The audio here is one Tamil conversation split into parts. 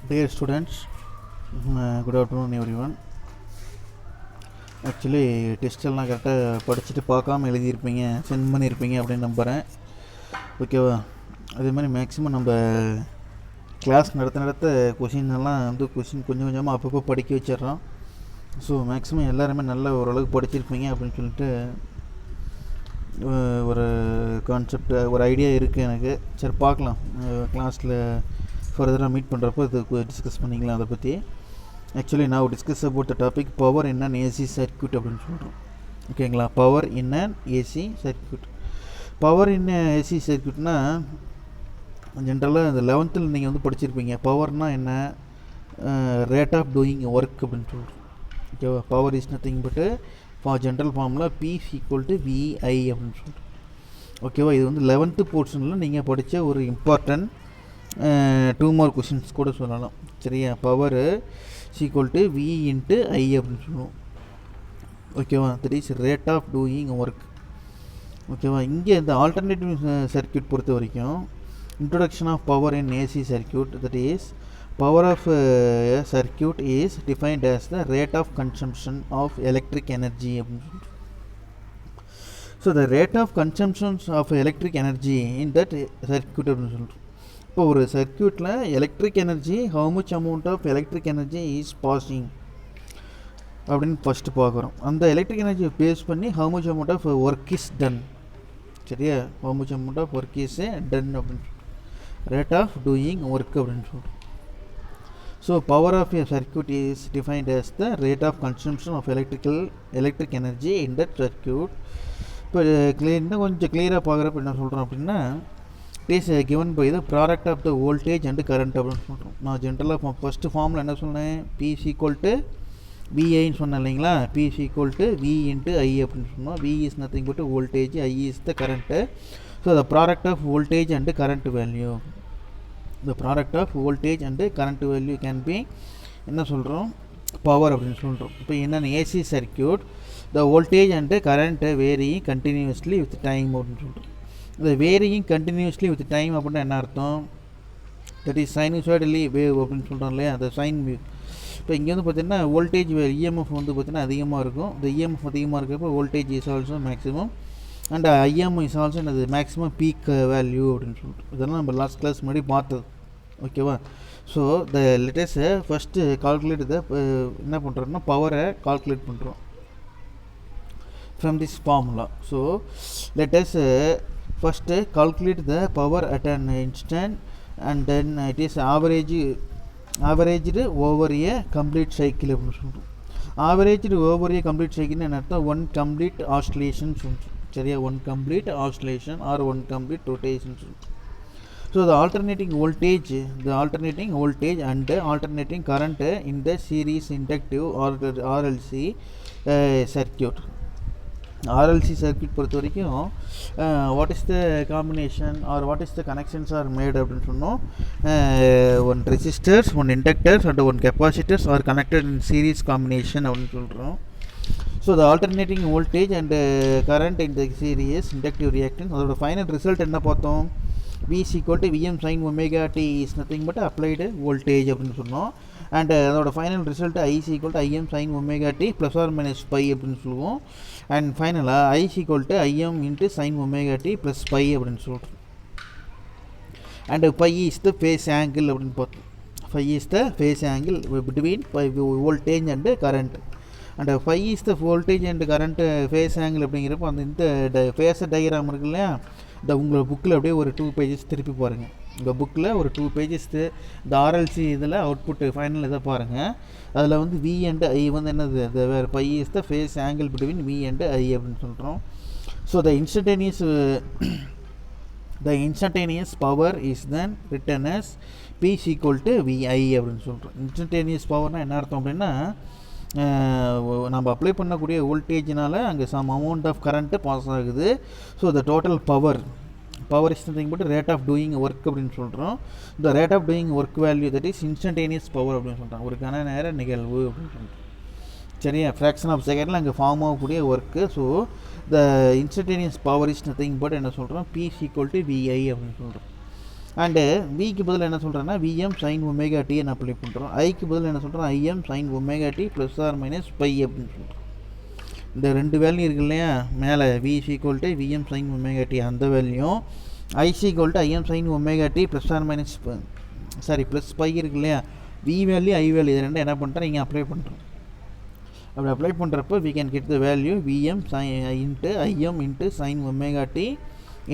Dear students, good afternoon everyone. Actually டெஸ்ட்டெல்லாம் கரெக்டாக படிச்சுட்டு பார்க்காம எழுதியிருப்பீங்க, சென்ட் பண்ணியிருப்பீங்க அப்படின்னு நம்புகிறேன். ஓகேவா? அதே மாதிரி மேக்ஸிமம் நம்ம கிளாஸ் நடத்த கொஷின் எல்லாம் கொஷின் கொஞ்சம் கொஞ்சமாக அப்பப்போ படிக்க வச்சிட்றோம். ஸோ மேக்ஸிமம் எல்லாருமே நல்ல ஓரளவுக்கு படிச்சிருப்பீங்க அப்படின்னு சொல்லிட்டு ஒரு கான்செப்ட், ஒரு ஐடியா இருக்குது எனக்கு. சரி, பார்க்கலாம். கிளாஸில் ஃபர்தராக மீட் பண்ணுறப்போ இது டிஸ்கஸ் பண்ணிக்கலாம் அதை பற்றி. ஆக்சுவலி நான் discuss about the topic power in an AC circuit அப்படின்னு சொல்கிறோம். ஓகேங்களா? Power in an AC circuit. Power in AC சர்க்யூட்னா ஜென்ரலாக இந்த 11th நீங்கள் படிச்சிருப்பீங்க. பவர்னால் என்ன? ரேட் ஆஃப் டூயிங் ஒர்க் அப்படின்னு சொல்கிறோம். ஓகேவா? பவர் இஸ் நத்திங் பட்டு ஜென்ரல் ஃபார்மில் P = VI அப்படின்னு சொல்கிறோம். ஓகேவா? இது 11th போர்ஷனில் நீங்கள் படித்த ஒரு இம்பார்ட்டன்ட் 2 more கொஷின்ஸ் கூட சொல்லலாம். சரியா? பவர் = V × I அப்படின்னு சொல்லுவோம். ஓகேவா? That is rate of doing work. ஓகேவா? இங்கே இந்த ஆல்டர்னேட்டிவ் சர்க்யூட் பொறுத்த வரைக்கும் introduction of power in AC circuit, that is power of a circuit is defined as the rate of consumption of electric energy. So the rate of consumption of electric energy in that circuit. இப்போ ஒரு சர்க்யூட்டில் electric energy, how much amount of electric energy is passing அப்படின்னு ஃபஸ்ட்டு பார்க்குறோம். அந்த எலக்ட்ரிக் எனர்ஜியை பேஸ் பண்ணி how much amount of work is done. சரியா? How much amount of work is done அப்படின்னு ரேட் ஆஃப் டூயிங் ஒர்க் அப்படின்னு சொல்கிறோம். So power of a circuit is defined as the rate of consumption of electric energy in that circuit. இப்போ இன்னும் கொஞ்சம் கிளியராக பார்க்குறப்ப என்ன சொல்கிறோம் அப்படின்னா, it is given by the product of the voltage and current அப்படின்னு சொல்கிறோம். நான் ஜென்ரலாக ஃபஸ்ட்டு ஃபார்மில் என்ன சொன்னேன்? P = VIன்னு சொன்னேன் இல்லைங்களா? P = V × I அப்படின்னு சொன்னோம். V is nothing but voltage, I is the current. So the product of voltage and current value, the product of voltage and current value can be என்ன சொல்கிறோம்? பவர் அப்படின்னு சொல்கிறோம். இப்போ என்னென்ன AC circuit, the voltage and current varying continuously with time அப்படின்னு சொல்கிறோம். இந்த வேரியிங் கண்டினியூஸ்லி வித் டைம் அப்படின்னா என்ன அர்த்தம்? தட் இஸ் சைனூசாய்டலி வேவ் அப்படின்னு சொல்கிறோம் இல்லையா? அந்த சைன் வேவ். இப்போ இங்கே பார்த்தீங்கன்னா வோல்டேஜ் இஎம்எஃப் பார்த்தீங்கன்னா அதிகமாக இருக்கும். இந்த இஎம்எஃப் அதிகமாக இருக்கிறப்போ voltage is also maximum and IM is also அது மேக்ஸிமம் பீக் வேல்யூ அப்படின்னு சொல்லிட்டு இதெல்லாம் நம்ம லாஸ்ட் கிளாஸ் முன்னாடி பார்த்தது. ஓகேவா? So the latest first calculate இதை என்ன பண்ணுறோம்னா பவரை கால்குலேட் பண்ணுறோம் from this formula. So latest first calculate the power at an instant and then it is averaged over a complete cycle. Averaged over a complete cycle என்ன அர்த்தம்? one complete oscillation. சரியா? one complete oscillation or one complete rotation. So the alternating voltage and the alternating current in the series inductive or RLC circuit. RLC circuit பொறுத்த வரைக்கும் what is the combination are what is the connections are made அப்படின்னு சொன்னோம். One resistors, one inductors and one capacitors are connected in series combination அப்படின்னு சொல்கிறோம். So the alternating voltage and current in the series inductive reactance, அதோட ஃபைனல் ரிசல்ட் என்ன பார்த்தோம்? V = Vm sin ωt is nothing but applied voltage அப்படின்னு சொன்னோம். அண்ட் அதோட final result I = Im sin ωt plus or minus by அப்படின்னு சொல்லுவோம். அண்ட் ஃபைனலாக I = Im × sin ωt plus phi அப்படின்னு சொல்கிறோம். And phi is the phase angle அப்படின்னு பார்த்தோம். Phi is the phase angle between voltage and current. And phi is the voltage and current phase angle அப்படிங்கிறப்போ அந்த இந்த ஃபேஸர் டயக்ராம் இருக்கு இல்லையா? இந்த உங்களோட புக்கில் அப்படியே ஒரு 2 pages திருப்பி பாருங்கள். உங்கள் புக்கில் ஒரு 2 pages இந்த ஆர்எல்சி இதில் அவுட்புட் ஃபைனல் இதை பாருங்கள். அதில் V and I என்னது? இந்த வேறு phi is the phase angle between V and I அப்படின்னு சொல்கிறோம். So the instantaneous power is then written as P = VI அப்படின்னு சொல்கிறோம். இன்ஸ்டன்டேனியஸ் பவர்னால் என்ன அர்த்தம் அப்படின்னா, நம்ம அப்ளை பண்ணக்கூடிய வோல்டேஜினால் அங்கே some amount of current pass ஆகுது. So the total power is nothing but rate of doing work அப்படின்னு சொல்கிறோம். இந்த rate of doing work value that is instantaneous power அப்படின்னு சொல்கிறாங்க. ஒரு கன நேர நிகழ்வு அப்படின்னு சொல்கிறோம். சரியா? ஃப்ராக்ஷன் ஆஃப் செகண்டில் அங்கே ஃபார்ம் ஆகக்கூடிய work. So the instantaneous power is nothing but என்ன சொல்கிறோம்? P = VI அப்படின்னு சொல்கிறோம். அண்டு விக்கு பதில் என்ன சொல்கிறேன்னா விஎம் சைன் ஒமேகா டின்னு அப்ளை பண்ணுறோம். ஐக்கு பதில் என்ன சொல்கிறோம் IM sine omega T plus or minus by அப்படின்னு சொல்கிறோம். இந்த ரெண்டு வேல்யூ இருக்கு இல்லையா, மேலே V equal to VM sine omega T அந்த value, IC equal to IM sine omega T plus or minus plus pi இருக்கு இல்லையா, வி வேல்யூ ஐ வேல்யூ இது ரெண்டும் என்ன பண்ணுறோம் இங்கே அப்ளை பண்ணுறோம். அப்படி அப்ளை பண்ணுறப்போ we can get the value VM sine into IM into sine omega T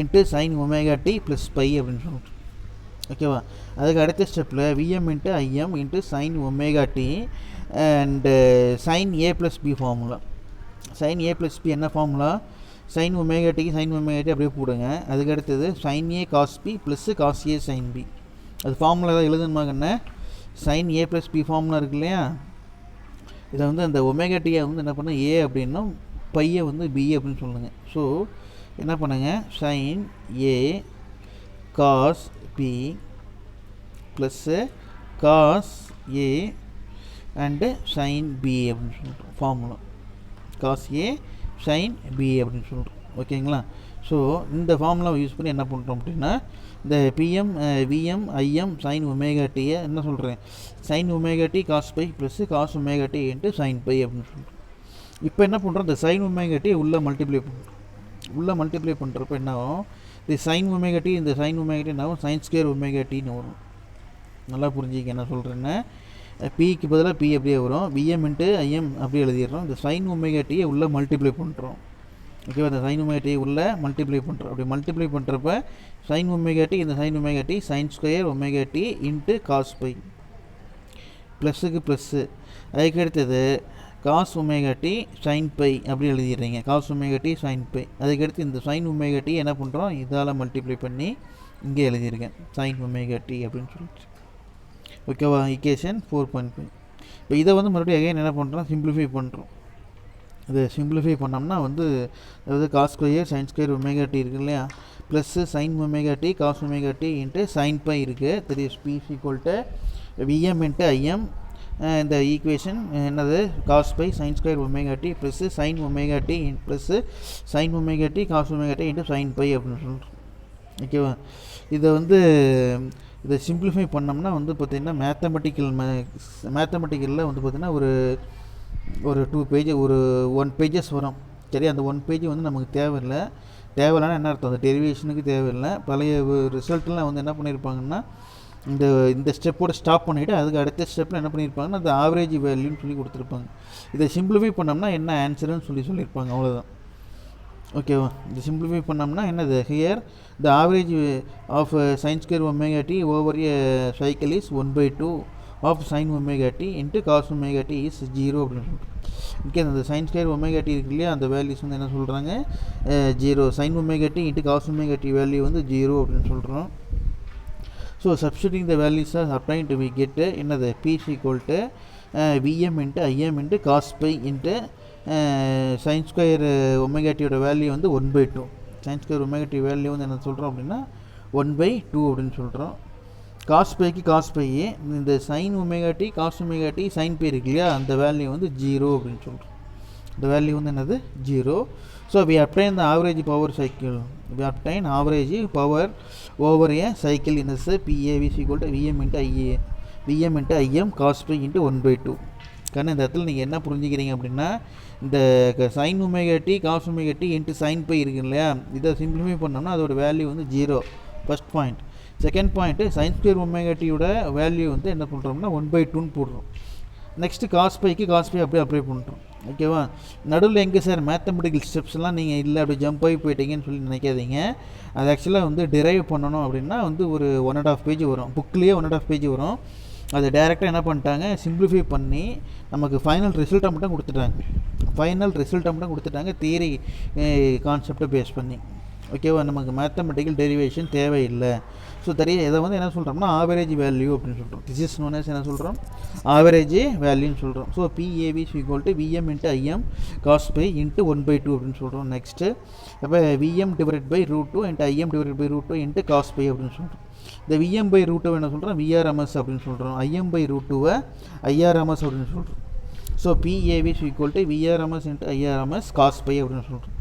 into sine omega T plus phi அப்படின்னு சொல்லிட்டு. ஓகேவா, அதுக்கு அடுத்த ஸ்டெப்பில் VM into IM into sine omega T and sine A plus B formula. Sine A plus B என்ன ஃபார்முலா, சைன் ஒமேகா டிக்கு சைன் ஒமேகா டி அப்படியே போடுங்க. அதுக்கு அடுத்தது sine A cos B plus cos A sine B. அது ஃபார்முலா தான் எழுதணுமாங்க என்ன, sign A plus B formula இருக்கு இல்லையா, இதை வந்து அந்த ஒமேகா டியை வந்து என்ன பண்ண ஏ அப்படின்னா பையை வந்து பி அப்படின்னு சொல்லுங்க. ஸோ என்ன பண்ணுங்க, sine A cos B plus cos A and sine B அப்படின்னு சொல்கிறோம் formula. Cos A sine B அப்படின்னு சொல்கிறோம். ஓகேங்களா, ஸோ இந்த ஃபார்முலாவை யூஸ் பண்ணி என்ன பண்ணுறோம் அப்படின்னா இந்த PM VM IM sine omega டியை என்ன சொல்கிறேன் sine omega T cos pi plus cos omega T into sine by அப்படின்னு சொல்கிறோம். இப்போ என்ன பண்ணுறோம், இந்த சைன் ஒமேகா டி உள்ளே மல்டிப்ளை பண்ணுறோம். உள்ளே மல்டிப்ளை பண்ணுறப்ப என்ன ஆகும், இந்த சைன் ஒமேகா டி இந்த சைன் ஒமேகா டி என்ன ஆகும் சைன் ஸ்கொயர் ஒமேகா டின்னு வரும். நல்லா புரிஞ்சுக்க என்ன சொல்கிறேன்னா, பிக்கு பதிலாக பி அப்படியே வரும், விஎம் இன்ட்டு ஐஎம் அப்படியே எழுதிடுறோம். இந்த சைன் ஒமேகா டியை உள்ளே மல்டிப்ளை பண்ணுறோம். ஓகேவா, இந்த சைன் ஒமேகா டியை உள்ளே மல்டிப்ளை பண்ணுறோம். அப்படி மல்டிப்ளை பண்ணுறப்ப சைன் ஒமேகா டி இந்த sine omega T sine square omega T into cos pi ப்ளஸ்ஸுக்கு ப்ளஸ்ஸு. அதுக்கு அடுத்தது cos omega T sine pi அப்படி எழுதிடுறீங்க, cos omega T sine pi. அதுக்கடுத்து இந்த சைன் ஒமேகா டி என்ன பண்ணுறோம் இதால் மல்டிப்ளை பண்ணி இங்கே எழுதியிருக்கேன் சைன் ஒமேகா டி அப்படின்னு சொல்லிட்டு. ஓகேவா, ஈக்குவேஷன் 4.5. இப்போ இதை வந்து மறுபடியும் அகைன் என்ன பண்ணுறோம் சிம்பிளிஃபை பண்ணுறோம். இதை சிம்பிளிஃபை பண்ணோம்னா வந்து அதாவது cos square sine square omega T இருக்குது இல்லையா, plus sine omega T cos omega T into sine phi இருக்குது. தெரியும் P equal to VM into IM. இந்த ஈக்குவேஷன் என்னது cos phi sine square omega T plus sine omega T plus sine omega T cos omega T into sine by அப்படின்னு சொல்கிறோம். ஓகேவா, இதை வந்து இதை சிம்பிளிஃபை பண்ணோம்னா வந்து பார்த்திங்கன்னா மேத்தமெட்டிக்கலில் வந்து பார்த்திங்கன்னா ஒரு 2 பேஜ் ஒரு 1 பேஜஸ் வரும். சரி, அந்த 1 பேஜ் வந்து நமக்கு தேவையில்லைன்னா என்ன அர்த்தம், அந்த டெரிவேஷனுக்கு தேவையில்லை. பழைய ரிசல்ட்லாம் வந்து என்ன பண்ணியிருப்பாங்கன்னா இந்த ஸ்டெப்போட ஸ்டாப் பண்ணிவிட்டு அதுக்கு அடுத்த ஸ்டெப்பில் என்ன பண்ணியிருப்பாங்கன்னா அந்த ஆவரேஜ் வேல்யூன்னு சொல்லி கொடுத்துருப்பாங்க. இதை சிம்பிளிஃபை பண்ணோம்னா என்ன ஆன்சருன்னு சொல்லியிருப்பாங்க, அவ்வளோதான். ஓகேவா, இது சிம்பிளிஃபை பண்ணோம்னா என்னது here the average of sine square omega T over a cycle is 1/2 of sine omega T into cos omega T is 0 அப்படின்னு சொல்லிட்டு. ஓகே, அந்த சைன் ஸ்கொயர் ஒமேகா டி இருக்கு இல்லையா, அந்த வேல்யூஸ் வந்து என்ன சொல்கிறாங்க 0. Sine omega T into cos omega T value வந்து 0 அப்படின்னு சொல்கிறோம். So substituting the values or applying to we get என்னது P equal to VM into IM into cos by into sine square omega டியோட வேல்யூ வந்து 1/2. Sine square omega T value வந்து என்ன சொல்கிறோம் அப்படின்னா 1/2 அப்படின்னு சொல்கிறோம். காஸ் பைக்கு காஸ் பை இந்த sine omega T cos omega T sine pi இருக்கு இல்லையா, அந்த வேல்யூ வந்து 0 அப்படின்னு சொல்கிறோம். இந்த வேல்யூ வந்து என்னது 0. So we obtain the average power cycle, we obtain average power over a cycle in S PAV equal to VM into IM cos by into 1/2. കാരണം இந்த இடத்துல நீங்கள் என்ன புரிஞ்சுக்கிறீங்க அப்படின்னா இந்த sine omega T cos omega T into sine pi இருக்கு இல்லையா, இதை சிம்பிளிஃபை பண்ணோம்னா அதோட வேல்யூ வந்து 0 first point. Second point sine square omega டியோட வேல்யூ வந்து என்ன பண்ணுறோம்னா 1/2ன்னு போடுறோம். நெக்ஸ்ட்டு காஸ் பைக்கு காஸ் பை அப்படியே அப்ளை பண்ணுறோம். ஓகேவா, நடுவில் எங்கே சார் மேத்தமெட்டிக்கல் ஸ்டெப்ஸ்லாம் நீங்கள் இல்லை அப்படி ஜம்ப் ஆகி போயிட்டீங்கன்னு சொல்லி நினைக்காதீங்க. அது ஆக்சுவலாக வந்து டிரைவ் பண்ணணும் அப்படின்னா வந்து ஒரு 1.5 பேஜ் வரும், புக்லேயே 1.5 பேஜ் வரும். அது டேரெக்டாக என்ன பண்ணிட்டாங்க சிம்பிளிஃபை பண்ணி நமக்கு ஃபைனல் ரிசல்ட்டை மட்டும் கொடுத்துட்டாங்க தியரி கான்செப்டை பேஸ் பண்ணி. ஓகேவா, நமக்கு மேத்தமெட்டிக்கல் டெரிவேஷன் தேவையில்லை. ஸோ இதை வந்து என்ன சொல்கிறோம்னா ஆவரேஜ் வேல்யூ அப்படின்னு சொல்கிறோம். திஸ் இஸ் நோன் as என்ன சொல்கிறோம் ஆவரேஜ் வேல்யூன்னு சொல்கிறோம். So PAV equal to VM into IM cos by into 1/2 அப்படின்னு சொல்கிறோம். நெக்ஸ்ட்டு அப்போ VM divide by √2 into IM divide by √2 into cos by அப்படின்னு சொல்கிறோம். இந்த விஎம் பை √2 என்ன சொல்கிறோம் விஆர்எம்எஸ் அப்படின்னு சொல்கிறோம். ஐஎம் பை √2 ஐஆர்எம்எஸ் அப்படின்னு சொல்கிறோம். So PAV equal to VRMS into IRMS cos by அப்படின்னு சொல்கிறோம்.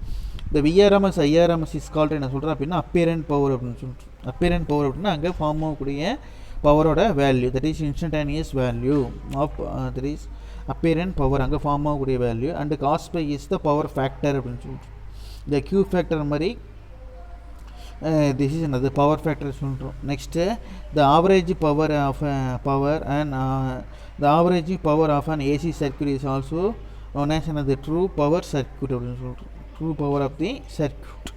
இந்த விஆர்எம்எஸ் ஐஆர்எம்எஸ் இஸ் கால்ட் என்ன சொல்கிறேன் அப்படின்னா அப்பேரண்ட் பவர் அப்படின்னு சொல்லிட்டு. அப்பேரண்ட் பவர் அப்படின்னா அங்கே ஃபார்ம் ஆகக்கூடிய பவரோட value, that is instantaneous value of that is apparent power, அங்கே ஃபார்ம் ஆகக்கூடிய value. And cos pi is the power factor அப்படின்னு சொல்லிட்டு. இந்த கியூ ஃபேக்டர் மாதிரி திஸ் இஸ் என்னது பவர் ஃபேக்டர் சொல்கிறோம். Next the average power of power and the average power of an AC circuit is also known as another true power circuit அப்படின்னு சொல்கிறோம். True power of the circuit.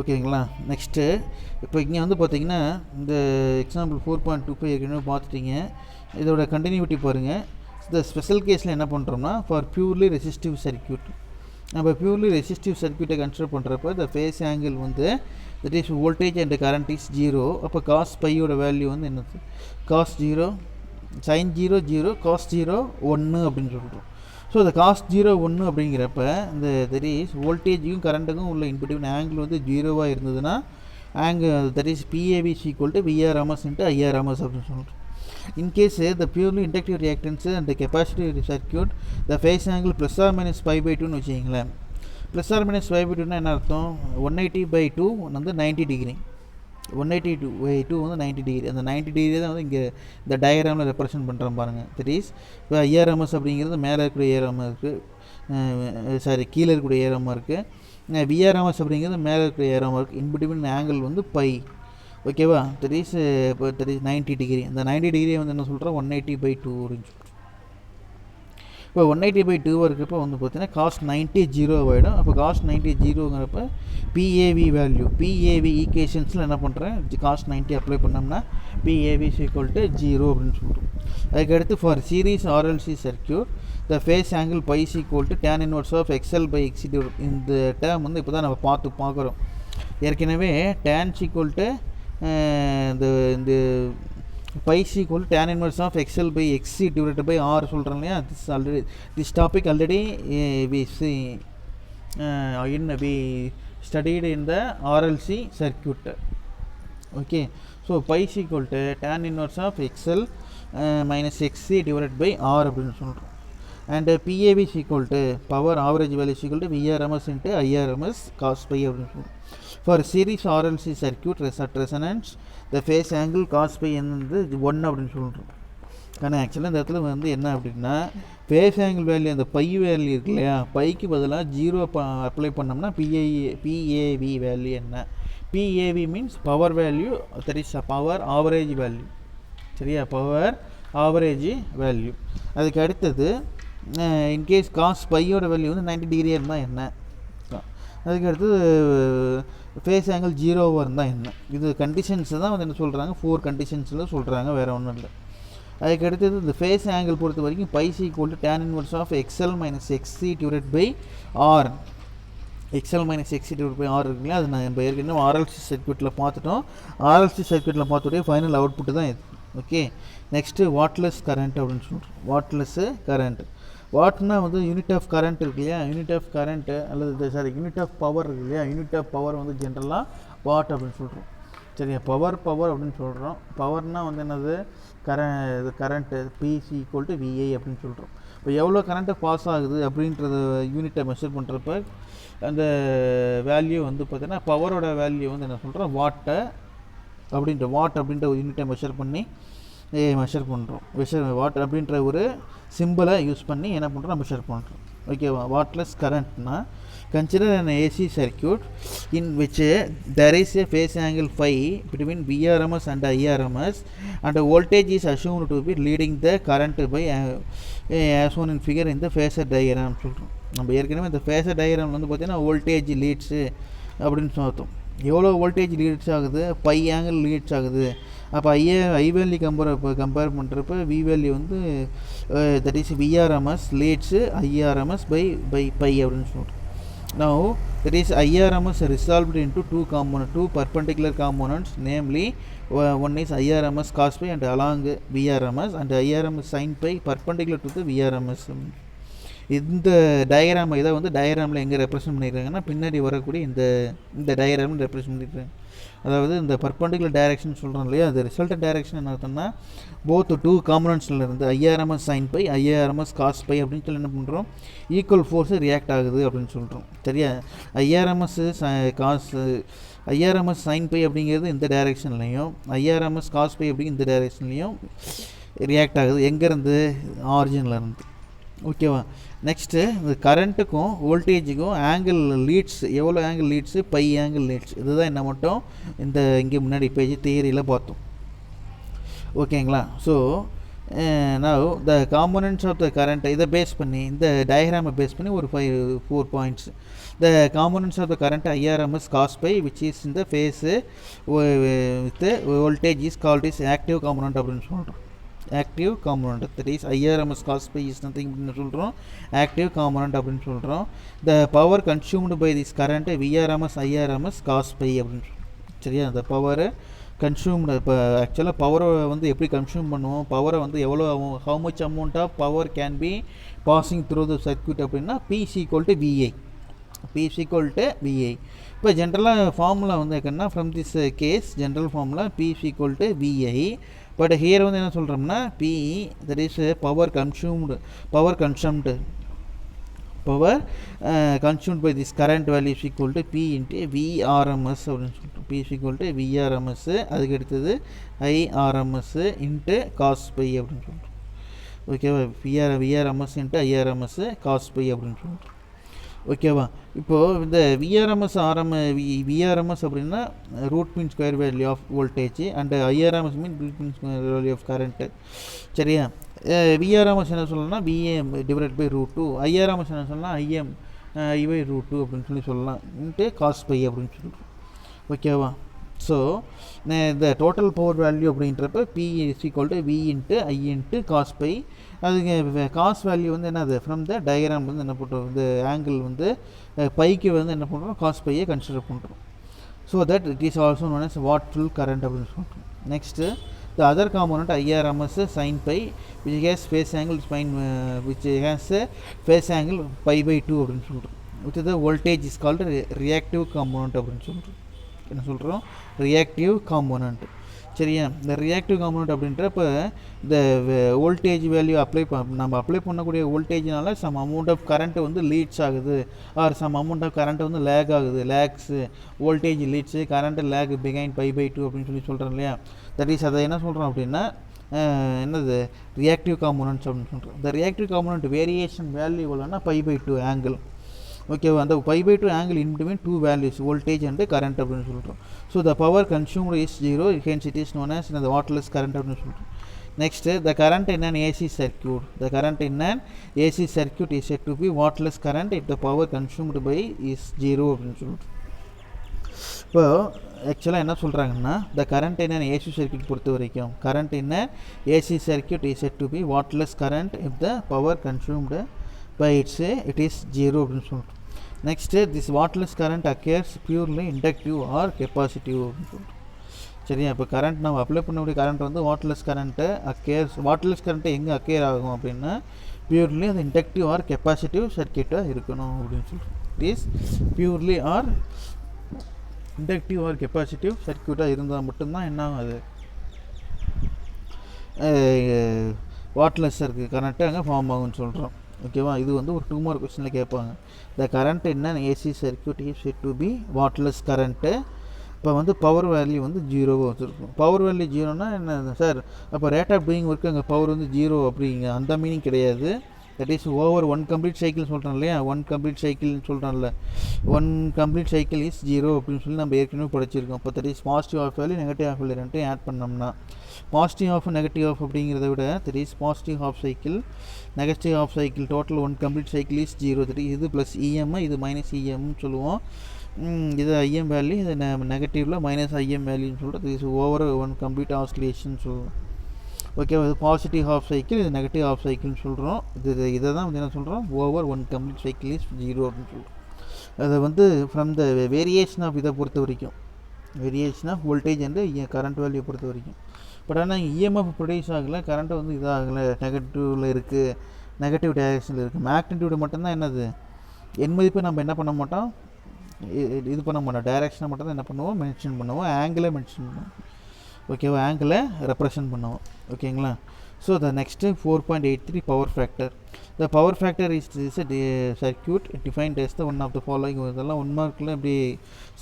ஓகேங்களா. நெக்ஸ்ட்டு இப்போ இங்கே வந்து பார்த்தீங்கன்னா இந்த எக்ஸாம்பிள் 4.25 ஏற்கனவே பார்த்துட்டிங்க. இதோட கண்டினியூட்டி பாருங்கள். இந்த ஸ்பெஷல் கேஸில் என்ன பண்ணுறோம்னா ஃபார் பியூர்லி ரெசிஸ்டிவ் சர்க்யூட், நம்ம பியூர்லி ரெசிஸ்டிவ் சர்க்யூட்டை கன்சிடர் பண்ணுறப்ப இந்த ஃபேஸ் ஆங்கிள் வந்து that is voltage and current is 0. அப்போ காஸ் பையோட வேல்யூ வந்து என்னது காஸ் 0 sin 0 0 cos 0 1 அப்படின்னு சொல்கிறோம். ஸோ இந்த காஸ் 0 1 அப்படிங்கிறப்ப இந்த தட் இஸ் வோல்டேஜுக்கும் கரண்ட்டுக்கும் உள்ள இன்பிட்வீன் ஆங்கிள் வந்து 0வாக இருந்ததுன்னா angle that is PAV equal to VRMS into IRMS அப்படின்னு சொல்கிறோம். In case the purely inductive reactance and capacitive circuit the phase angle plus or minus 5/2ன்னு வச்சுக்கிங்களேன். ப்ளஸ் ஆர் மைனஸ் 5/2னா என்ன அர்த்தம்? 180/2 வந்து 90 டிகிரி, 180/2 வந்து 90 டிகிரி. அந்த 90 டிகிரி தான் வந்து இங்கே இந்த டயக்ராமில் ரெப்ரசென்ட் பண்ணுறோம் பாருங்கள். தட் இஸ் இப்போ ஐஆர்எம்எஸ் அப்படிங்கிறது மேலே இருக்கக்கூடிய ஏரமாக இருக்குது, சாரி கீழே இருக்கக்கூடிய ஏரமாக இருக்குது. விஆர்எம்எஸ் அப்படிங்கிறது மேலே இருக்கக்கூடிய ஏரமாக இருக்குது. இன்பிட்வீன் ஆங்கிள் வந்து பை. ஓகேவா. தட் இஸ் இப்போ தட் இஸ் 90 டிகிரி. அந்த 90 டிகிரியை வந்து என்ன சொல்கிறோம் 180/2 அப்படின்னு சொல்கிறோம். இப்போ 180/2 இருக்கிறப்ப வந்து பார்த்தீங்கன்னா காஸ்ட் 90 0 ஆகிடும். அப்போ காஸ்ட் 90 0ங்கிறப்ப பிஏவி வேல்யூ, பிஏவி ஈக்குவேஷன்ஸில் என்ன பண்ணுறேன் காஸ்ட் 90 அப்ளை பண்ணோம்னா பிஏவி ஈக்குவல் டு 0 அப்படின்னு சொல்கிறோம். அதுக்கடுத்து for series RLC circuit the phase angle phi equal to tan inverse of XL by XC. இந்த டேர்ம் வந்து இப்போ தான் நம்ம பார்க்குறோம். ஏற்கனவே tan ஈக்குவல் டு இந்த phi equal tan inverse of XL by XC divided by R சொல்கிறோம் இல்லையா. This topic already we studied in the RLC circuit. Okay, so pi is equal to tan inverse of XL minus XC divided by R அப்படின்னு சொல்கிறோம். And PAV is equal to power average value is equal to VRMS into IRMS cos pi அப்படின்னு சொல்கிறோம். For series RLC circuit at resonance the phase angle cos pi வந்து 1 அப்படின்னு சொல்கிறோம். ஆனால் ஆக்சுவலாக இந்த இடத்துல வந்து என்ன அப்படின்னா ஃபேஸ் ஆங்கிள் வேல்யூ அந்த பை வேல்யூ இருக்கு இல்லையா, பைக்கு பதிலாக 0 அப்ளை பண்ணோம்னா பிஏவி வேல்யூ என்ன? PAV means power value, that is power average value. சரியா, பவர் ஆவரேஜ் வேல்யூ. அதுக்கு அடுத்தது இன்கேஸ் காஸ் பையோட வேல்யூ வந்து 90 டிகிரியாக இருந்தால் என்ன? அதுக்கு அடுத்தது ஃபேஸ் ஆங்கிள் 0வாக இருந்தால் என்ன? இது கண்டிஷன்ஸ் தான் வந்து என்ன சொல்கிறாங்க, 4 கண்டிஷன்ஸில் சொல்கிறாங்க, வேறு ஒன்றும் இல்லை. அதுக்கு அடுத்தது இந்த ஃபேஸ் ஆங்கிள் பொறுத்த வரைக்கும் phi equal to tan inverse of XL minus XC divided by R. XL minus XC divide by R இருக்குல்லையா, அது நம்ம ஏற்கனவே ஆர்எல்சி சர்க்யூட்டில் பார்த்துட்டோம். ஆர்எல்சி சர்க்யூட்டில் பார்த்துட்டே ஃபைனல் அவுட்புட்டு தான் இது. ஓகே, நெக்ஸ்ட்டு வாட்லெஸ் கரண்ட் அப்படின்னு சொல்கிறோம். வாட்லெஸ்ஸு கரண்ட், வாட்னா வந்து யூனிட் ஆஃப் கரண்ட் இருக்கு இல்லையா, யூனிட் ஆஃப் கரண்ட்டு அல்லது யூனிட் ஆஃப் பவர் இருக்கு இல்லையா, யூனிட் ஆஃப் பவர் வந்து ஜென்ரலாக வாட் அப்படின்னு சொல்கிறோம். சரியா, பவர் அப்படின்னு சொல்கிறோம். பவர்னால் வந்து என்னது current PC equal to VI அப்படின்னு சொல்கிறோம். இப்போ எவ்வளோ கரண்ட்டு பாஸ் ஆகுது அப்படின்றத யூனிட்டை மெஷர் பண்ணுறப்ப அந்த வேல்யூ வந்து பார்த்தீங்கன்னா பவரோட வேல்யூ வந்து என்ன சொல்கிறோம் வாட் அப்படின்ற ஒரு யூனிட்டை மெஷர் பண்ணி மெஷர் பண்ணுறோம். வாட் அப்படின்ற ஒரு சிம்பிளை யூஸ் பண்ணி என்ன பண்ணுறோம் மெஷர் பண்ணுறோம். ஓகேவா. வாட்லெஸ் கரண்ட்னா consider an AC circuit in which there is a phase angle phi between VRMS and IRMS and the voltage is assumed to be leading the current by as shown in figure in the phasor diagram சொல்கிறோம். நம்ம ஏற்கனவே இந்த ஃபேஸர் டயக்ராம் வந்து பார்த்தீங்கன்னா வோல்டேஜ் லீட்ஸு அப்படின்னு பார்த்தோம். எவ்வளோ வோல்டேஜ் லீட்ஸ் ஆகுது, பை ஆங்கிள் லீட்ஸ் ஆகுது. அப்போ ஐ வேல்யூ கம்பேர் பண்ணுறப்ப வி வேல்யூ வந்து that is VRMS leads IRMS phi phi அப்படின்னு சொல்கிறோம். Now that is IRMS resolved into two perpendicular components, namely one is IRMS cos pi and along VRMS and IRMS sin pi perpendicular to the VRMS. இந்த டயக்ராம் இதை வந்து டயக்ராமில் எங்கே ரெப்ரசென்ட் பண்ணியிருக்காங்கன்னா பின்னாடி வரக்கூடிய இந்த டயக்ராமில் ரெப்ரசென்ட் பண்ணியிருக்காங்க. அதாவது இந்த பர்பண்டிகுலர் டைரக்ஷன் சொல்கிறோம் இல்லையா, அது ரிசல்ட் டைரக்ஷன் என்ன அர்த்தம்னா போத் டூ காம்பனன்ட்ஸில் இருந்து IRMS sine phi IRMS cos by அப்படின்னு சொல்லி என்ன பண்ணுறோம், ஈக்குவல் ஃபோர்ஸு ரியாக்ட் ஆகுது அப்படின்னு சொல்கிறோம். சரியா, ஐஆர்எம்எஸ் காசு ஐஆர்எம்எஸ் சைன் பை அப்படிங்கிறது இந்த டைரெக்ஷன்லையும் ஐஆர்எம்எஸ் காஸ் பை அப்படிங்கிற இந்த டைரெக்ஷன்லையும் ரியாக்ட் ஆகுது. எங்கேருந்து, ஆரிஜின்லேருந்து. ஓகேவா. நெக்ஸ்ட்டு இந்த கரண்ட்டுக்கும் வோல்டேஜுக்கும் ஆங்கிள் லீட்ஸ், எவ்வளோ angle leads, phi angle leads. இதுதான் என்ன மட்டும் இந்த இங்கே முன்னாடி பேஜ் தியரியில் பார்த்தோம். ஓகேங்களா. ஸோ நான் the components of the current இதை பேஸ் பண்ணி இந்த டயக்ராமை பேஸ் பண்ணி ஒரு 4 points. The components of the current IRMS cos pi which is இந்த phase with voltage is called is active component அப்படின்னு சொல்கிறோம். Active component, that is IRMS cos pi is nothing அப்படின்னு சொல்கிறோம், ஆக்டிவ் காம்போனன்ட் அப்படின்னு சொல்கிறோம். The power consumed by this current VRMS IRMS cos by அப்படின்னு சொல்கிறோம். சரியா, அந்த பவரை கன்சியூம்டு, இப்போ ஆக்சுவலாக பவரை வந்து எப்படி கன்சியூம் பண்ணுவோம், பவரை வந்து எவ்வளோ ஆகும், how much amount of power can be passing through the circuit அப்படின்னா P is equal to VI. P is equal to VI. இப்போ ஜென்ரலாக ஃபார்முலா வந்து என்னன்னா from this case general formula P is equal to VI. But here வந்து என்ன சொல்கிறோம்னா P, that is power consumed by this current value is equal to P into VRMS அப்படின்னு சொல்லிட்டோம். P is equal to VRMS, அதுக்கு அடுத்தது IRMS இன்ட்டு காஸ் பை அப்படின்னு சொல்லிட்டோம். ஓகேவா, VRMS into IRMS cos by அப்படின்னு சொல்லிட்டோம். ஓகேவா. இப்போது இந்த விஆர்எம்எஸ் அப்படின்னா root mean square value of voltage and IRMS mean root mean square value of current. சரியா, விஆர்எம்எஸ் என்ன சொல்லலாம்னா விஏஎம் டிவைட் பை √2, ஐஆர்எம்எஸ் என்ன சொல்லலாம் ஐஎம் இவை √2 அப்படின்னு சொல்லலாம் இன்ட்டு காஸ் பை அப்படின்னு சொல்லிட்டு. ஓகேவா. ஸோ இந்த டோட்டல் பவர் வேல்யூ அப்படின்றப்ப P is equal to V into I into cos phi. அதுக்கு காஸ் வேல்யூ வந்து என்னது ஃப்ரம் த டயக்ராம் வந்து என்ன பண்ணுறோம், இந்த ஆங்கிள் வந்து பைக்கு வந்து என்ன பண்ணுறோம், காஸ் பையை கன்சிடர் பண்ணுறோம். So that it is also known as wattful current அப்படின்னு சொல்கிறோம். Next the other component IRMS sine pi which has phase angle which has phase angle π/2 அப்படின்னு சொல்கிறோம். With the voltage is called reactive component அப்படின்னு சொல்கிறோம். என்ன சொல்கிறோம், ரியாக்டிவ் காம்போனன்ட். சரியா, இந்த ரியாக்டிவ் காம்போனன்ட் அப்படின்றப்ப இந்த வோல்டேஜ் வேல்யூ நம்ம அப்ளை பண்ணக்கூடிய வோல்டேஜ்னால சம் அமௌண்ட் ஆஃப் கரண்ட் வந்து லீட்ஸ் ஆகுது or some amount of current வந்து லேக் ஆகுது, lags voltage leads current lag பிகைன் π/2 அப்படின்னு சொல்கிறோம் இல்லையா. தட் இஸ் அதை என்ன சொல்கிறோம் அப்படின்னா என்னது ரியாக்டிவ் காம்போனன்ட்ஸ் அப்படின்னு சொல்கிறோம். இந்த ரியாக்டிவ் காம்போனன்ட் வேரியேஷன் வேல்யூ எவ்வளோன்னா π/2 ஆங்கிள். ஓகேவா, அந்த π/2 angle in between two values voltage and current அப்படின்னு சொல்கிறோம். So the power consumed is 0, hence it is known as இந்த வாட்லெஸ் கரண்ட் அப்படின்னு சொல்கிறோம். Next the current in an AC circuit, the current in an AC circuit is set to be wattless current if the power consumed by is 0 அப்படின்னு சொல்லிட்டு. இப்போ ஆக்சுவலாக என்ன சொல்கிறாங்கன்னா the current in an AC circuit பொறுத்த வரைக்கும் current in an AC circuit is set to be wattless current if the power consumed by it is 0 அப்படின்னு சொல்லிட்டு. Next this wattless current occurs purely inductive or capacitive அப்படின்னு சொல்லிட்டு. சரியா, இப்போ கரண்ட் நம்ம அப்ளை பண்ணக்கூடிய கரண்ட் வந்து வாட்லெஸ் கரண்ட்டு அக்கேர்ஸ். வாட்லெஸ் கரண்ட்டு எங்கே அக்கேர் ஆகும் அப்படின்னா பியூர்லி அது இண்டக்டிவ் ஆர் கெப்பாசிட்டிவ் சர்க்யூட்டாக இருக்கணும் அப்படின்னு சொல்லிட்டு. It is purely or inductive or capacitive சர்க்யூட்டாக இருந்தால் மட்டும்தான் என்ன ஆகும், அது வாட்லெஸ் இருக்குது கரண்ட்டு அங்கே ஃபார்ம் ஆகும்னு சொல்கிறோம். ஓகேவா, இது வந்து ஒரு 2 மார்க் கொஸ்டினில் கேட்பாங்க. த கரண்ட் என்ன AC circuit is set to be wattless current. இப்போ வந்து பவர் வேல்யூ வந்து 0வாக வச்சுருக்கோம். பவர் வேல்யூ 0னா என்ன சார், அப்போ ரேட் ஆஃப் டூயிங் ஒர்க்கு அங்கே பவர் வந்து 0 அப்படிங்க அந்த மீனிங் கிடையாது. That is over 1 complete cycle சொல்கிறோம் இல்லையா, 1 கம்ப்ளீட் சைக்கிள்னு சொல்கிறோம்ல, 1 கம்ப்ளீட் சைக்கிள் இஸ் 0 அப்படின்னு சொல்லி நம்ம ஏற்கனவே படிச்சிருக்கோம். இப்போ that is positive of value negative of value ரெண்டையும் ஆட் பண்ணோம்னா பாசிட்டிவ் ஆஃப் நெகட்டிவ் ஆஃப் அப்படிங்கிறத விட that is positive of cycle negative of cycle total 1 complete cycle is 0. That இது ப்ளஸ் இஎம் இது மைனஸ் இஎம்னு சொல்லுவோம். இது ஐஎம் வேல்யூ, இது நெகட்டிவில் மைனஸ் ஐஎம் வேல்யூன்னு சொல்லிட்டு இது ஓவர் 1 கம்ப்ளீட் ஆசிலேஷன் சொல்லுவோம். ஓகே, இது பாசிட்டிவ் ஹாஃப் சைக்கிள் இது நெகட்டிவ் ஹாஃப் சைக்கிள்னு சொல்கிறோம். இதை தான் வந்து என்ன சொல்கிறோம், ஓவர் 1 கம்ப்ளீட் சைக்கிள் இஸ் 0 அப்படின்னு சொல்கிறோம். அதை வந்து ஃப்ரம் த வேரியேஷன் ஆஃப் இதை பொறுத்த வரைக்கும் variation of voltage and current value பொறுத்த வரைக்கும். பட் ஆனால் இஎம்எஃப் ப்ரொடியூஸ் ஆகலை, கரண்ட்டு வந்து இதாகலை, நெகட்டிவில் இருக்குது, நெகட்டிவ் டைரக்ஷனில் இருக்குது. மேக்னிடியூடு மட்டும்தான் என்னது என் மதிப்பு நம்ம என்ன பண்ண மாட்டோம் இது பண்ண மாட்டோம், டைரக்ஷனை மட்டும் தான் என்ன பண்ணுவோம் மென்ஷன் பண்ணுவோம், ஆங்கிளை மென்ஷன் பண்ணுவோம். ஓகேவா, ஆங்கிளை ரெப்ரசன்ட் பண்ணுவோம். ஓகேங்களா. So the next 4.83 power factor. The power factor is circuit defined as the one of the following. இதெல்லாம் 1 மார்க்கில் இப்படி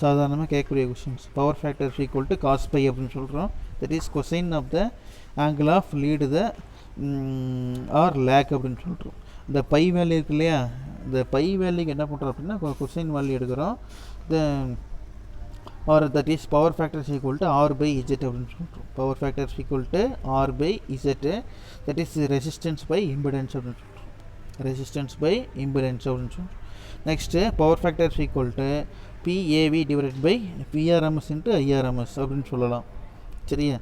சாதாரணமாக கேட்கக்கூடிய questions. Power factor is equal to cos by அப்படின்னு சொல்கிறோம். That is cosine of the angle of lead the or lag அப்படின்னு சொல்கிறோம். இந்த பை வேல்யூ இருக்கு இல்லையா, இந்த பை வேல்யூக்கு என்ன பண்ணுறோம் அப்படின்னா கொசைன் வேல்யூ எடுக்கிறோம். த or that is power factor is equal to R by Z அப்படின்னு சொல்கிறோம். power factor is equal to R by Z, that is resistance by impedance அப்படின்னு சொல்கிறோம். resistance by impedance அப்படின்னு சொல்கிறோம். Next power factor is equal to PAV divided by PRMS into IRMS அப்படின்னு சொல்லலாம். சரியா,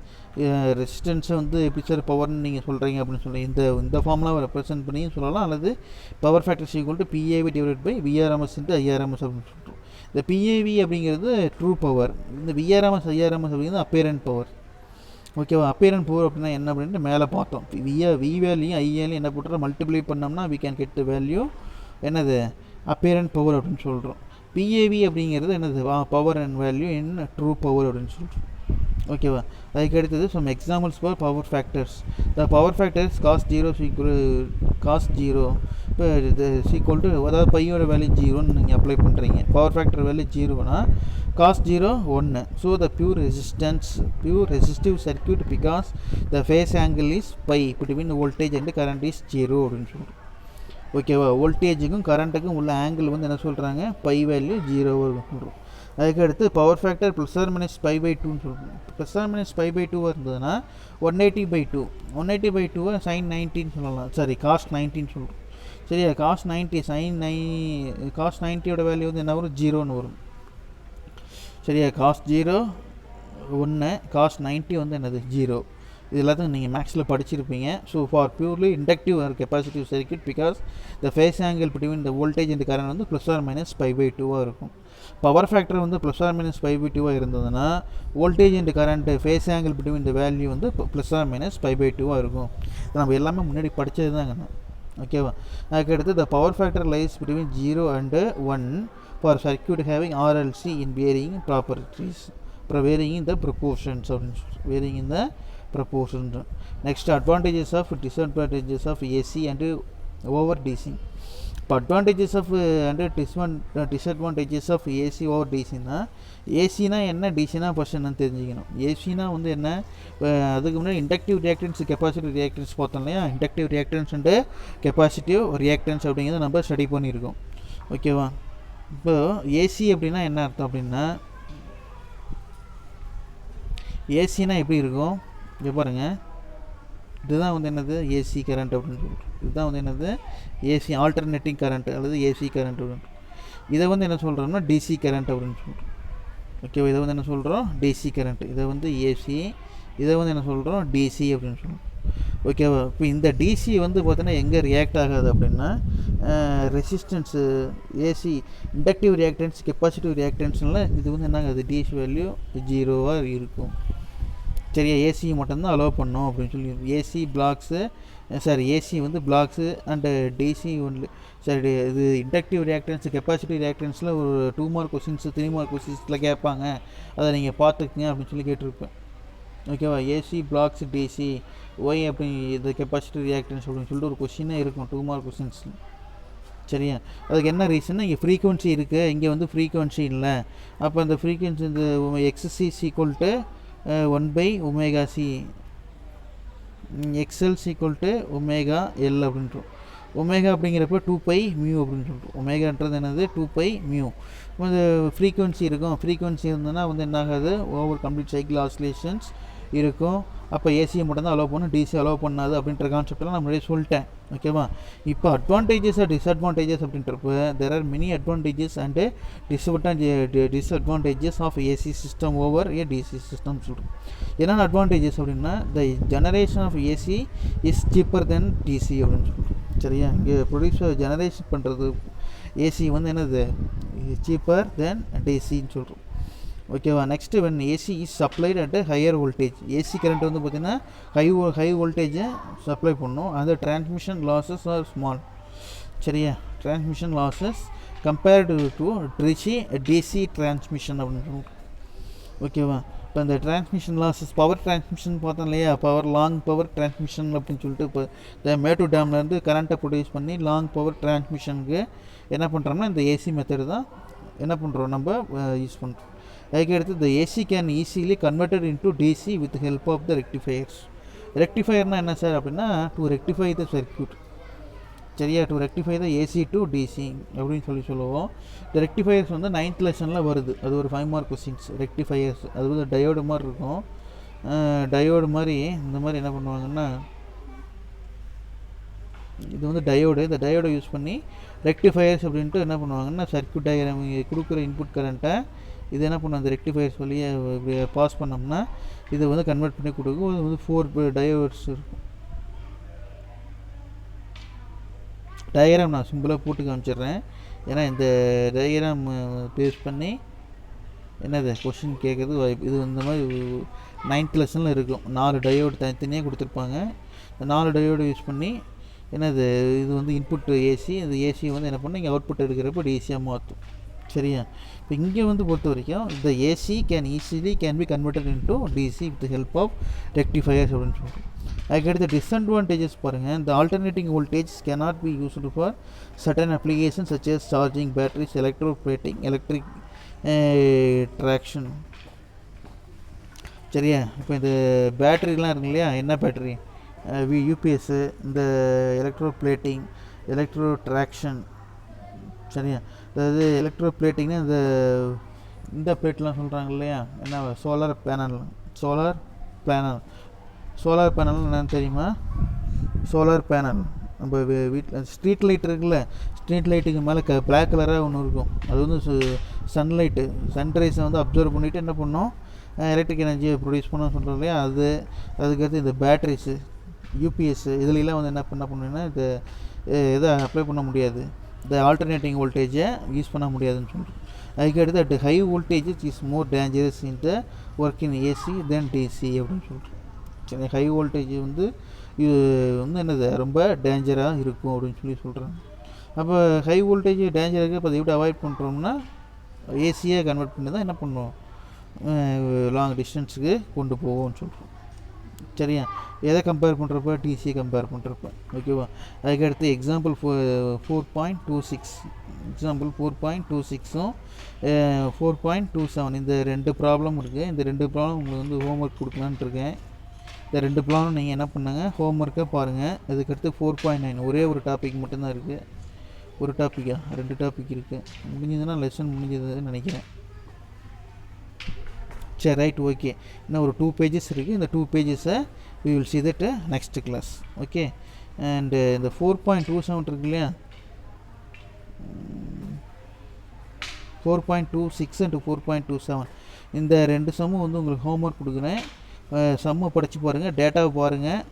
ரெசிஸ்டன்ஸை வந்து எப்படி சார் பவர்னு நீங்கள் சொல்கிறீங்க அப்படின்னு சொல்லி இந்த ஃபார்முலாவை ரெப்ரசென்ட் பண்ணியும் சொல்லலாம், அல்லது power factor is equal to PAV divided by VRMS into IRMS அப்படின்னு சொல்கிறோம். இந்த PAV அப்படிங்கிறது ட்ரூ பவர், இந்த VRMS IRMS அப்படிங்கிறது அப்பேரண்ட் பவர். ஓகேவா, அப்பேரண்ட் பவர் அப்படின்னா என்ன அப்படின்ட்டு மேலே பார்த்தோம். வி வேல்யூ ஐ வேல்யூ என்ன பண்ணுறோம் மல்டிப்ளை பண்ணோம்னா வி கேன் கெட் வேல்யூ என்னது அப்பேரண்ட் பவர் அப்படின்னு சொல்கிறோம். PAV அப்படிங்கிறது என்னது power and value in true power அப்படின்னு சொல்கிறோம். ஓகேவா, அதுக்கு அடுத்தது some examples for power factors. The power factors cos 0 இப்போ இது சீக்வல் டு, அதாவது பையோட வேல்யூ 0ன்னு நீங்கள் அப்ளை பண்ணுறீங்க. பவர் ஃபேக்டர் வேல்யூ 0னா cos 0 1. So the pure resistive circuit because the phase angle is pi between voltage and current is 0 அப்படின்னு சொல்கிறோம். ஓகேவா, வோல்டேஜுக்கும் கரண்ட்டுக்கும் உள்ள ஆங்கிள் வந்து என்ன சொல்கிறாங்க பை வேல்யூ 0 சொல்கிறோம். அதுக்கு அடுத்து பவர் ஃபேக்டர் +−π/2ன்னு சொல்கிறோம். +−π/2 இருந்ததுன்னா 180/2 180/2 sin 90 சொல்லலாம், சாரி cos 90 சொல்கிறோம். சரியா, cos 90 cos 90யோட வேல்யூ வந்து என்ன வரும் 0ன்னு வரும். சரியா, cos 0 1, cos 90 வந்து என்னது 0. இது எல்லாத்தையும் நீங்கள் மேக்ஸில் படிச்சிருப்பீங்க. So for purely inductive or capacitive circuit because the phase angle between the voltage and current வந்து +−π/2 இருக்கும். பவர் ஃபேக்டர் வந்து +−π/2 இருந்ததுன்னா voltage and current phase angle between the value வந்து +−π/2 இருக்கும். நம்ம எல்லாமே முன்னாடி படித்தது தாங்க. ஓகேவா, அதுக்கடுத்து the power factor lies between 0 and 1 for circuit having RLC in varying properties varying in the proportions அப்படின்னு சொல்லி varying in the proportion. Next advantages of disadvantages of AC and over DC. இப்போ advantages of and disadvantages of AC over டிசின்னா, ஏசினா என்ன டிசினா ஃபஸ்ட் என்னன்னு தெரிஞ்சுக்கணும். ஏசினா வந்து என்ன, அதுக்கு முன்னாடி இண்டக்டிவ் ரியாக்டன்ஸ் கெப்பாசிட்டிவ் ரியாக்டன்ஸ் பார்த்தோம் இல்லையா. Inductive reactance and capacitive reactance அப்படிங்கிறத நம்ம ஸ்டடி பண்ணியிருக்கோம். ஓகேவா, இப்போ ஏசி அப்படின்னா என்ன அர்த்தம் அப்படின்னா, ஏசினா எப்படி இருக்கும் இங்கே பாருங்கள். இதுதான் வந்து என்னது ஏசி கரண்ட் அப்படின்னு சொல்கிறோம். இதுதான் வந்து என்னது ஏசி ஆல்டர்னேட்டிங் கரண்ட் அல்லது ஏசி கரண்ட் அப்படின்னு. இதை வந்து என்ன சொல்கிறோம்னா டிசி கரண்ட் அப்படின்னு சொல்கிறோம். ஓகேவா, இதை வந்து என்ன சொல்கிறோம் டிசி கரண்ட், இதை வந்து ஏசி, இதை வந்து என்ன சொல்கிறோம் டிசி அப்படின்னு சொல்கிறோம். ஓகேவா, இப்போ இந்த டிசி வந்து பார்த்தீங்கன்னா எங்கே ரியாக்ட் ஆகாது அப்படின்னா resistance AC inductive reactance capacitive ரியாக்டன்ஸ்னால இது வந்து என்ன ஆகுது டிசி வேல்யூ 0 இருக்கும். சரியா, ஏசி மட்டும்தான் அலோவ் பண்ணோம் அப்படின்னு சொல்லி ஏசி பிளாக்ஸு ஏசி வந்து பிளாக்ஸு அண்டு டிசி ஒன்லி. சரி, இது இண்டக்டிவ் ரியாக்டன்ஸ் கெப்பாசிட்டிவ் ரியாக்டன்ஸில் ஒரு 2 மார்க் கொஸ்டின்ஸு 3 மார்க் கொஸ்டின்ஸில் கேட்பாங்க, அதை நீங்கள் பார்த்துக்குங்க அப்படின்னு சொல்லி கேட்டிருப்பேன். ஓகேவா, ஏசி பிளாக்ஸ் டிசி ஒய் அப்படி இது கெப்பாசிட்டிவ் ரியாக்டன்ஸ் அப்படின்னு சொல்லிட்டு ஒரு கொஸ்டினே இருக்கும் 2 மார்க் கொஸ்டின்ஸில். சரியா, அதுக்கு என்ன ரீசன்னா இங்கே ஃப்ரீக்குவன்சி இருக்குது, இங்கே வந்து ஃப்ரீக்குவன்சி இல்லை. அப்போ அந்த ஃப்ரீக்குவன்சி இந்த XC = 1/ωc, XL = ωL அப்படின்றோம். ஒமேகா அப்படிங்கிறப்ப 2πμ அப்படின்னு சொல்கிறோம். ஒமேகான்றது என்னது 2πμ. இந்த ஃப்ரீக்குவன்சி இருக்கும், ஃப்ரீக்குவன்சி இருந்ததுன்னா வந்து என்ன ஆகாது ஓவர் கம்ப்ளீட் சைக்கிள் ஆசிலேஷன்ஸ் இருக்கும். அப்போ ஏசியை மட்டும் தான் அலோவ் பண்ணும், டிசி அலோவ் பண்ணாது அப்படின்ற கான்செப்டெல்லாம் நான் முன்னாடியே சொல்லிட்டேன். ஓகேவா, இப்போ அட்வான்டேஜஸ் டிஸ்அட்வான்டேஜஸ் அப்படின்றப்ப there are many advantages and disadvantages of AC system over a DC system சொல்கிறோம். என்னென்ன அட்வான்டேஜஸ் அப்படின்னா the generation of AC is cheaper than DC அப்படின்னு சொல்கிறோம். சரியா, இங்கே ப்ரொடியூசர் ஜெனரேஷன் பண்ணுறது ஏசி வந்து என்னது சீப்பர் தென் டிசின்னு சொல்கிறோம். ஓகேவா, next when AC is supplied at higher voltage, AC current வந்து பார்த்திங்கன்னா ஹை வோல்டேஜை சப்ளை பண்ணும். அந்த டிரான்ஸ்மிஷன் லாஸஸ் ஆர் ஸ்மால். சரியா, transmission losses compared to DC transmission அப்படின்னு. ஓகேவா? இப்போ இந்த டிரான்ஸ்மிஷன் லாஸஸ் பவர் டிரான்ஸ்மிஷன் பார்த்தோம் இல்லையா, லாங் பவர் டிரான்ஸ்மிஷன் அப்படின்னு சொல்லிட்டு இப்போ இந்த மேட்டூர் டேம்லேருந்து கரண்ட்டை ப்ரொடியூஸ் பண்ணி லாங் பவர் டிரான்ஸ்மிஷனுக்கு என்ன பண்ணுறோம்னா இந்த ஏசி மெத்தடு தான் என்ன பண்ணுறோம் நம்ம யூஸ் பண்ணுறோம். அதுக்கடுத்து இந்த AC can easily converted into DC with help of the rectifiers. ரெக்டிஃபயர்னால் என்ன சார் அப்படின்னா டு ரெக்டிஃபை த சர்க்யூட். சரியா? To rectify the AC to DC அப்படின்னு சொல்லுவோம். இந்த ரெக்டிஃபயர்ஸ் வந்து 9th லெசனில் வருது. அது ஒரு 5 மார்க் கொஸ்டின்ஸ். ரெக்டிஃபயர்ஸ் அது வந்து டயோடு மாதிரி இருக்கும். டயோடு மாதிரி இந்த மாதிரி என்ன பண்ணுவாங்கன்னா இது வந்து டயோடு. இந்த டயோடை யூஸ் பண்ணி ரெக்டிஃபயர்ஸ் அப்படின்ட்டு என்ன பண்ணுவாங்கன்னா சர்க்யூட் டயக்ராம் கொடுக்குற இன்புட் கரண்ட்டை இது என்ன பண்ணும் அந்த ரெக்டிஃபயர்ஸ் வழியே இப்படி பாஸ் பண்ணோம்னா இதை வந்து கன்வெர்ட் பண்ணி கொடுக்கும். இது வந்து 4 டயோட்ஸ் இருக்கும். டயக்ராம் நான் சிம்பிளாக போட்டு காமிச்சிடுறேன். ஏன்னா இந்த டயக்ராம் பேஸ் பண்ணி என்னது கொஷின் கேட்குறது வாய்ப்பு. இது இந்த மாதிரி 9th லெசனில் இருக்கும். 4 டயோடு தனித்தனியாக கொடுத்துருப்பாங்க. இந்த 4 டயோடு யூஸ் பண்ணி என்னது இது வந்து இன்புட் ஏசி. இந்த ஏசியை வந்து என்ன பண்ணணும் இங்கே அவுட்புட் எடுக்கிறப்ப டிசியாக மாற்றும். சரியா? இப்போ இங்கே வந்து பொறுத்த வரைக்கும் இந்த AC can be converted into DC with help of rectifiers அப்படின்னு சொல்கிறோம். அதுக்கடுத்து டிஸ்அட்வான்டேஜஸ் பாருங்கள். இந்த alternating voltage cannot be used for certain application such as charging batteries, electroplating, electric traction. சரியா? இப்போ இந்த பேட்டரிலாம் இருக்கு இல்லையா, என்ன பேட்டரி யூபிஎஸ்ஸு, இந்த எலக்ட்ரோப்ளேட்டிங், எலக்ட்ரோ ட்ராக்ஷன். சரியா? அதாவது எலக்ட்ரோப்ளேட்டிங்னா இந்த பிளேட்லாம் சொல்கிறாங்க இல்லையா, என்ன சோலார் பேனல் என்னன்னு தெரியுமா? சோலார் பேனல் நம்ம வீட்டில் ஸ்ட்ரீட் லைட் இருக்குல்ல, ஸ்ட்ரீட் லைட்டுக்கு மேலே பிளாக் கலராக ஒன்று இருக்கும். அது வந்து சன்லைட்டு சன்ரைஸை வந்து அப்சர்வ் பண்ணிவிட்டு என்ன பண்ணோம் எலக்ட்ரிக் எனர்ஜியை ப்ரொடியூஸ் பண்ணோன்னு சொல்கிறோம் இல்லையா. அதுக்கடுத்து இந்த பேட்ரிஸு, யூபிஎஸ்ஸு இதுலாம் வந்து என்ன பண்ணுன்னா இந்த எதை அப்ளை பண்ண முடியாது, இந்த ஆல்டர்னேட்டிங் வோல்டேஜை யூஸ் பண்ண முடியாதுன்னு சொல்கிறோம். அதுக்கடுத்து high voltage is more dangerous in the work in AC than DC அப்படின்னு சொல்கிறோம். சரி, ஹை வோல்டேஜ் வந்து இது வந்து என்னது ரொம்ப டேஞ்சராக இருக்கும் அப்படின்னு சொல்கிறாங்க. அப்போ ஹை வோல்டேஜ் டேஞ்சராக இப்போ அதை எப்படி அவாய்ட் பண்ணுறோம்னா ஏசியை கன்வெர்ட் பண்ணி தான் என்ன பண்ணுவோம் லாங் டிஸ்டன்ஸுக்கு கொண்டு போவோம்னு சொல்கிறோம். சரியா? எதை கம்பேர் பண்ணுறப்ப டிசியை கம்பேர் பண்ணுறப்ப. ஓகேவா? அதுக்கடுத்து எக்ஸாம்பிள் 4.26 எக்ஸாம்பிள் 4.26ம் 4.27 இந்த 2 ப்ராப்ளம் இருக்குது. இந்த 2 ப்ராப்ளம் உங்களுக்கு வந்து ஹோம்ஒர்க் கொடுக்கலான்ட்டு இருக்கேன். இந்த 2 ப்ராப்ளம் நீங்கள் என்ன பண்ணுங்கள் ஹோம்ஒர்க்கை பாருங்கள். அதுக்கடுத்து 4.9 ஒரே ஒரு டாபிக் மட்டும்தான் இருக்குது. ஒரு டாப்பிக்கா 2 டாபிக் இருக்குது. முடிஞ்சதுன்னா லெசன் முடிஞ்சதுன்னு நினைக்கிறேன். சரி, ரைட், ஓகே. இன்னும் ஒரு 2 pages இருக்குது. இந்த 2 pages-ஐ we will see that next class. Okay. And இந்த 4.27 இருக்கு இல்லையா, 4.26 and 4.27 இந்த 2 சம்மும் வந்து உங்களுக்கு ஹோம்ஒர்க் கொடுக்குறேன். சம்மை படித்து பாருங்கள், டேட்டாவை பாருங்கள்.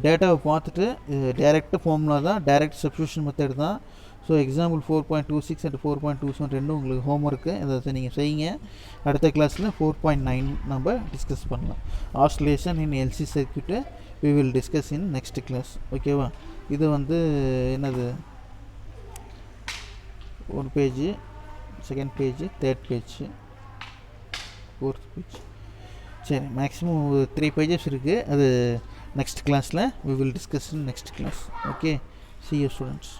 டேட்டாவை பார்த்துட்டு டைரக்ட் ஃபார்முலா தான், டைரக்ட் சப்ஸ்டியூஷன் மெத்தட் தான். ஸோ எக்ஸாம்பிள் 4.26 and 4.27 ரெண்டும் உங்களுக்கு ஹோம்ஒர்க்கு. அதை நீங்கள் செய்யுங்க. அடுத்த கிளாஸில் 4.9 நம்ம டிஸ்கஸ் பண்ணலாம். ஆசிலேஷன் இன் எல்சி சர்க்யூட்டை we will discuss in next class. ஓகேவா? இது வந்து என்னது 1 page, 2nd page, 3rd page, 4th page. சரி, மேக்ஸிமம் 3 pages இருக்குது. அது நெக்ஸ்ட் கிளாஸில் we will discuss in next class. Okay, see you students.